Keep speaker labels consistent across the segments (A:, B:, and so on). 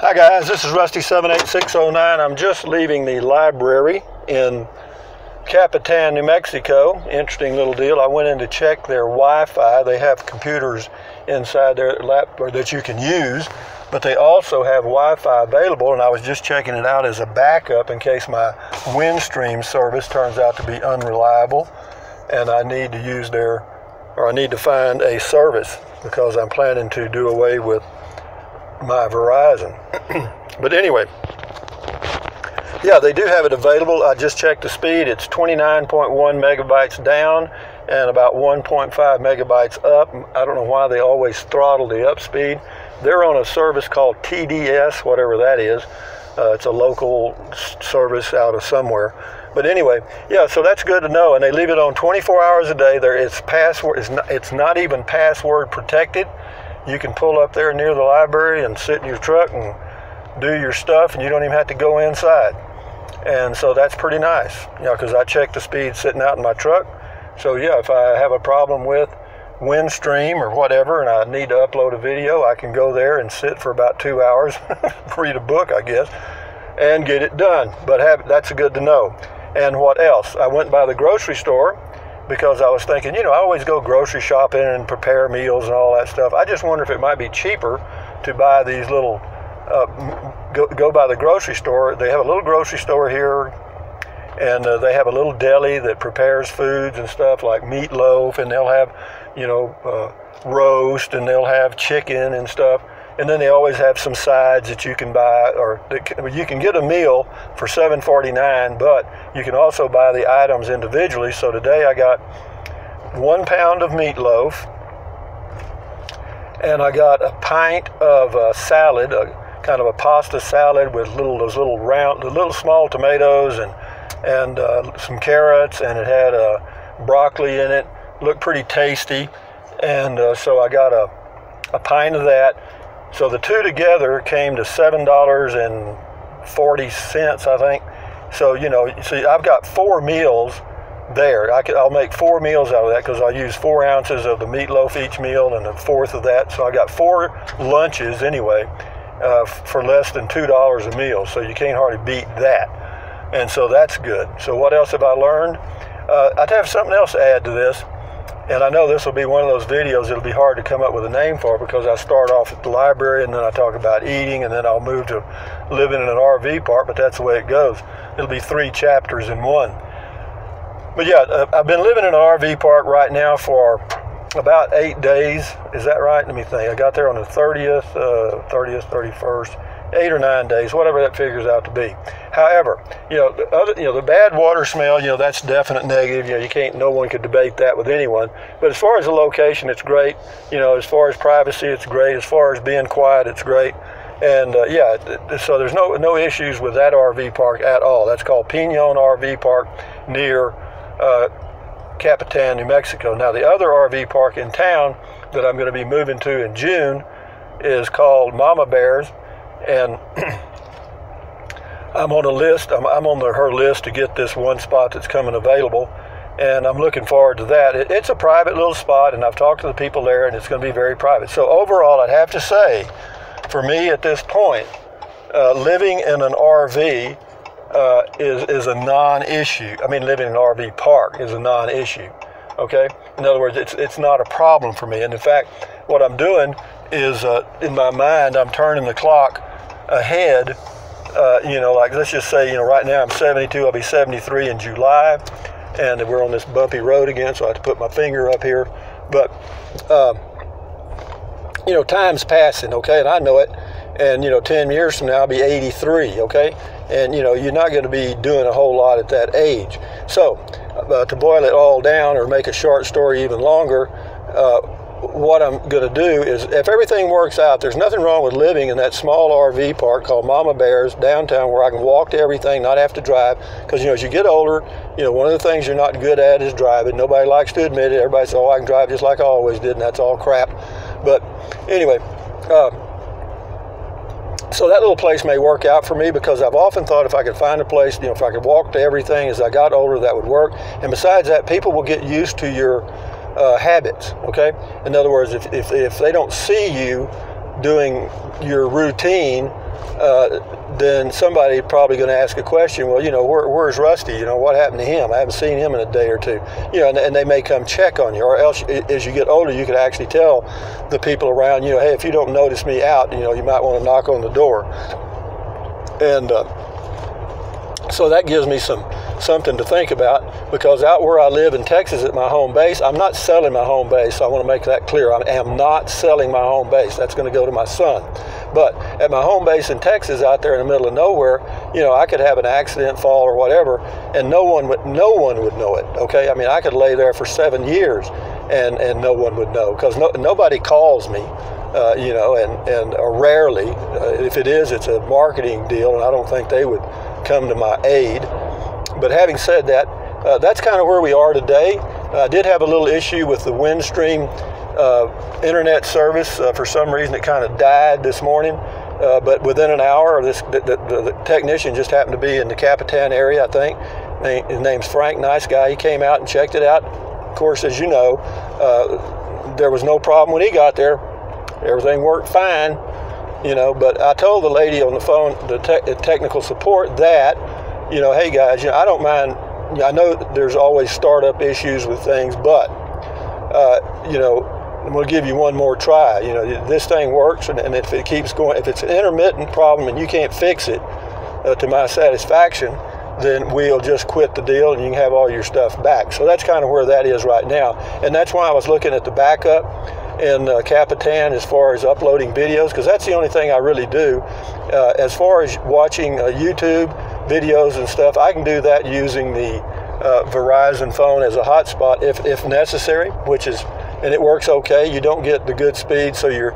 A: Hi guys, this is Rusty78609. I'm just leaving the library in Capitan, New Mexico. Interesting little deal. I went in to check their Wi-Fi. They have computers inside their lap or that you can use, but they also have Wi-Fi available, and I was just checking it out as a backup in case my Windstream service turns out to be unreliable and I need to use I need to find a service because I'm planning to do away with my Verizon. But anyway, yeah, they do have it available. I just checked the speed. It's 29.1 megabytes down and about 1.5 megabytes up. I don't know why they always throttle the up speed. They're on a service called TDS, whatever that is. It's a local service out of somewhere. But anyway, yeah, so that's good to know. And they leave it on 24 hours a day. It's not even password protected. You can pull up there near the library and sit in your truck and do your stuff, and you don't even have to go inside. And so that's pretty nice, you know, because I check the speed sitting out in my truck. So yeah, if I have a problem with Windstream or whatever and I need to upload a video, I can go there and sit for about 2 hours, read a book, I guess, and get it done. But that's good to know. And what else? I went by the grocery store because I was thinking, you know, I always go grocery shopping and prepare meals and all that stuff. I just wonder if it might be cheaper to buy these little, go by the grocery store. They have a little grocery store here, and they have a little deli that prepares foods and stuff like meatloaf, and they'll have, you know, roast, and they'll have chicken and stuff. And then they always have some sides that you can buy, or you can get a meal for $7.49, but you can also buy the items individually. So today I got 1 pound of meatloaf, and I got a pint of salad, kind of a pasta salad with those little small tomatoes and some carrots, and it had broccoli in it. Looked pretty tasty, and so I got a pint of that. So the two together came to $7.40, I think. So, you know, see, I've got 4 meals there. I'll make 4 meals out of that because I'll use 4 ounces of the meatloaf each meal and a fourth of that. So I got 4 lunches anyway for less than $2 a meal. So you can't hardly beat that. And so that's good. So what else have I learned? I'd have something else to add to this. And I know this will be one of those videos it'll be hard to come up with a name for because I start off at the library and then I talk about eating and then I'll move to living in an RV park, but that's the way it goes. It'll be 3 chapters in one. But yeah, I've been living in an RV park right now for about 8 days. Is that right? Let me think. I got there on the 30th, 31st. 8 or 9 days, whatever that figures out to be. However, you know, the bad water smell, you know, that's definite negative. You know, no one could debate that with anyone. But as far as the location, it's great. You know, as far as privacy, it's great. As far as being quiet, it's great. And yeah, so there's no issues with that RV park at all. That's called Pinon RV Park near Capitan, New Mexico. Now, the other RV park in town that I'm going to be moving to in June is called Mama Bear's. And I'm on a list. I'm on her list to get this one spot that's coming available, and I'm looking forward to that. It's a private little spot, and I've talked to the people there, and it's going to be very private. So overall, I'd have to say, for me at this point, living in an RV is a non-issue. I mean, living in an RV park is a non-issue. Okay. In other words, it's not a problem for me. And in fact, what I'm doing is in my mind, I'm turning the clock ahead, you know, like let's just say, you know, right now I'm 72, I'll be 73 in July, and we're on this bumpy road again, so I have to put my finger up here. But, you know, time's passing, okay, and I know it, and, you know, 10 years from now I'll be 83, okay, and, you know, you're not going to be doing a whole lot at that age. So, to boil it all down or make a short story even longer, what I'm going to do is, if everything works out, there's nothing wrong with living in that small RV park called Mama Bear's downtown where I can walk to everything, not have to drive. Because, you know, as you get older, you know, one of the things you're not good at is driving. Nobody likes to admit it. Everybody says, oh, I can drive just like I always did, and that's all crap. But anyway, so that little place may work out for me because I've often thought if I could find a place, you know, if I could walk to everything as I got older, that would work. And besides that, people will get used to your habits, okay? In other words, if they don't see you doing your routine then somebody probably going to ask a question. Well, where's Rusty? What happened to him? I haven't seen him in a day or two. And they may come check on you. Or else, as you get older, you could actually tell the people around you, hey, if you don't notice me out, you might want to knock on the door. And so that gives me something to think about, because out where I live in Texas at my home base, I'm not selling my home base. So I want to make that clear. I am not selling my home base. That's going to go to my son. But at my home base in Texas, out there in the middle of nowhere, I could have an accident, fall, or whatever, and no one would know it. Okay, I mean, I could lay there for 7 years, and no one would know, because nobody calls me, or rarely. If it is, it's a marketing deal, and I don't think they would come to my aid. But having said that, that's kind of where we are today. I did have a little issue with the Windstream internet service. For some reason, it kind of died this morning. But within an hour, the technician just happened to be in the Capitan area, I think. His name's Frank, nice guy. He came out and checked it out. Of course, as you know, there was no problem when he got there. Everything worked fine, But I told the lady on the phone, the technical support, that, hey guys, I don't mind. I know there's always startup issues with things, but I'm going to give you one more try. This thing works, and if it keeps going, if it's an intermittent problem and you can't fix it to my satisfaction, then we'll just quit the deal and you can have all your stuff back. So that's kind of where that is right now. And that's why I was looking at the backup in Capitan as far as uploading videos, because that's the only thing I really do. As far as watching YouTube videos and stuff, I can do that using the Verizon phone as a hotspot if necessary, and it works okay. You don't get the good speed, so your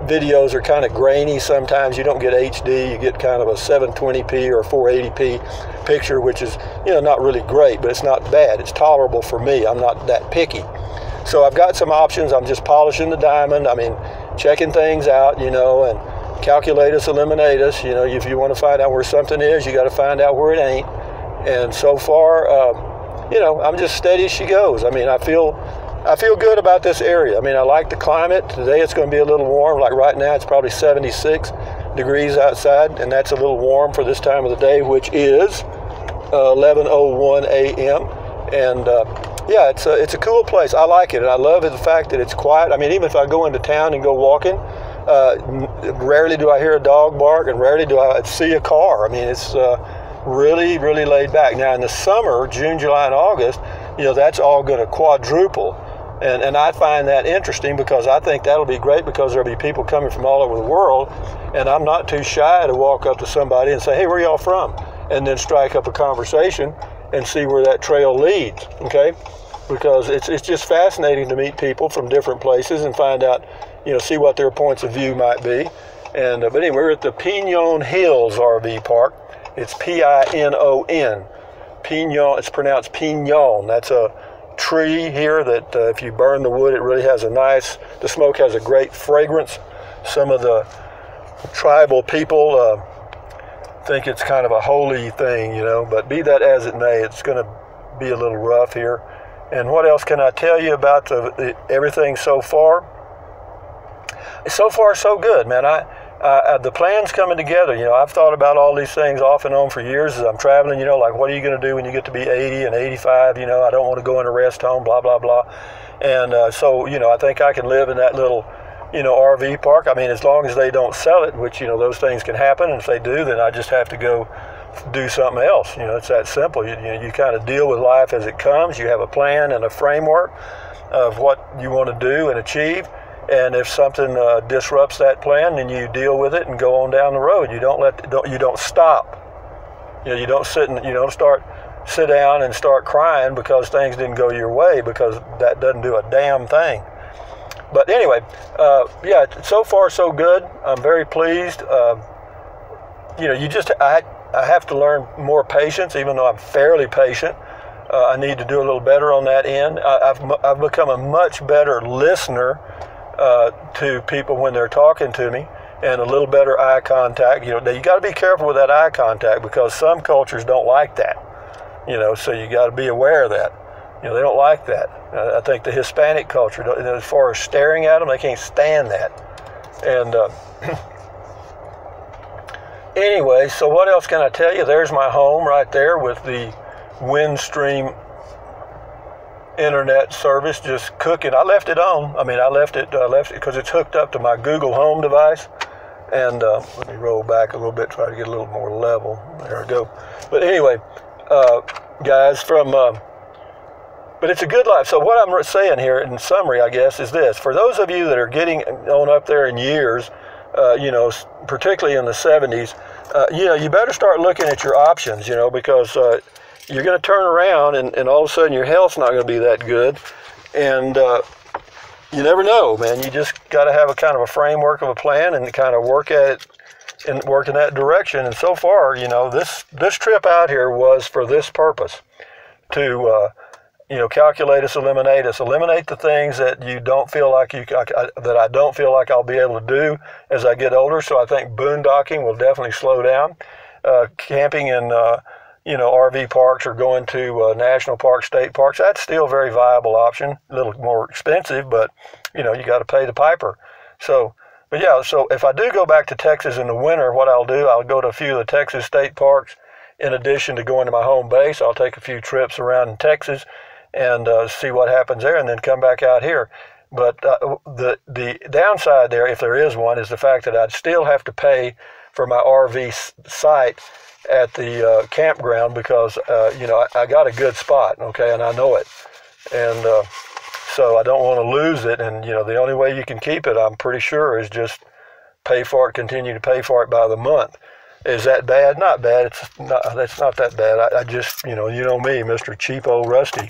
A: videos are kind of grainy sometimes. You don't get HD, you get kind of a 720p or 480p picture, which is not really great, but it's not bad. It's tolerable for me. I'm not that picky. So I've got some options. I'm just polishing the diamond. I mean, checking things out, and calculatus, eliminatus. If you want to find out where something is, you got to find out where it ain't. And so far, I'm just steady as she goes. I mean, I feel good about this area. I mean, I like the climate. Today it's going to be a little warm. Like right now, it's probably 76 degrees outside, and that's a little warm for this time of the day, which is 11:01 a.m. And yeah, it's a cool place. I like it, and I love the fact that it's quiet. I mean, even if I go into town and go walking, rarely do I hear a dog bark, and rarely do I see a car. I mean, it's really, really laid back. Now, in the summer, June, July, and August, that's all going to quadruple. And I find that interesting, because I think that'll be great, because there'll be people coming from all over the world, and I'm not too shy to walk up to somebody and say, hey, where y'all from? And then strike up a conversation and see where that trail leads, okay? Because it's just fascinating to meet people from different places and find out, see what their points of view might be. And but anyway, we're at the Pinon Hills RV Park. It's Pinon. Pinon, it's pronounced Pinon. That's a tree here that if you burn the wood, it really has the smoke has a great fragrance. Some of the tribal people think it's kind of a holy thing, but be that as it may, it's going to be a little rough here. And what else can I tell you about everything so far? So far, so good, man. The plan's coming together. I've thought about all these things off and on for years as I'm traveling, like what are you going to do when you get to be 80 and 85? I don't want to go in a rest home, blah, blah, blah. And so, I think I can live in that little, RV park. I mean, as long as they don't sell it, which, those things can happen. And if they do, then I just have to go do something else. It's that simple. You kind of deal with life as it comes. You have a plan and a framework of what you want to do and achieve. And if something disrupts that plan, then you deal with it and go on down the road. You don't stop. You don't sit down and start crying because things didn't go your way, because that doesn't do a damn thing. But anyway, yeah, so far so good. I'm very pleased. I have to learn more patience, even though I'm fairly patient. I need to do a little better on that end. I've become a much better listener to people when they're talking to me, and a little better eye contact. You got to be careful with that eye contact, because some cultures don't like that. So you got to be aware of that. They don't like that. I think the Hispanic culture, as far as staring at them, they can't stand that. And Anyway, so what else can I tell you? There's my home right there with the Windstream internet service just cooking. I left it on. I mean, I left it because it's hooked up to my Google Home device. And let me roll back a little bit, try to get a little more level. There we go. But anyway, guys, but it's a good life. So what I'm saying here in summary, I guess, is this. For those of you that are getting on up there in years, particularly in the 70s, you better start looking at your options, because you're going to turn around and all of a sudden your health's not going to be that good. And you never know, man. You just got to have a kind of a framework of a plan and kind of work at it and work in that direction. And so far, this trip out here was for this purpose, to calculate us, eliminate the things that you don't feel like that I don't feel like I'll be able to do as I get older. So I think boondocking will definitely slow down. Camping in RV parks or going to national parks, state parks, that's still a very viable option. A little more expensive, but you got to pay the piper. So if I do go back to Texas in the winter, what I'll do, I'll go to a few of the Texas state parks. In addition to going to my home base, I'll take a few trips around in Texas and see what happens there, and then come back out here. But the downside there, if there is one, is the fact that I'd still have to pay for my RV site at the campground because I got a good spot, okay, and I know it, and so I don't want to lose it. And the only way you can keep it, I'm pretty sure, is just pay for it, continue to pay for it by the month. Is that bad? Not bad. That's not that bad. I just, me, Mr. Cheapo Rusty.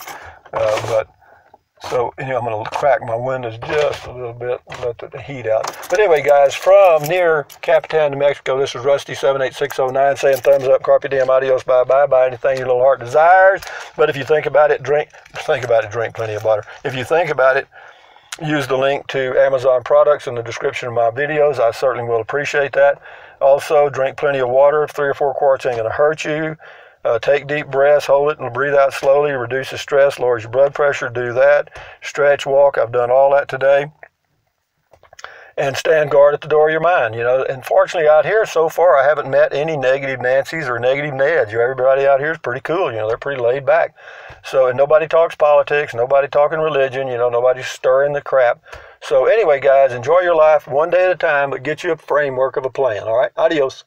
A: So I'm going to crack my windows just a little bit, let the heat out. But anyway, guys, from near Capitan, New Mexico, this is Rusty 78609 saying thumbs up, carpe diem, adios, bye-bye, buy anything your little heart desires. But if you think about it, drink plenty of water. If you think about it, use the link to Amazon products in the description of my videos. I certainly will appreciate that. Also, drink plenty of water. 3 or 4 quarts ain't going to hurt you. Take deep breaths, hold it, and breathe out slowly. Reduces stress, lowers your blood pressure. Do that. Stretch, walk. I've done all that today. And stand guard at the door of your mind. And fortunately out here so far, I haven't met any negative Nancys or negative Neds. Everybody out here is pretty cool. They're pretty laid back. So, and nobody talks politics, nobody talking religion. Nobody's stirring the crap. So anyway, guys, enjoy your life one day at a time, but get you a framework of a plan. All right, adios.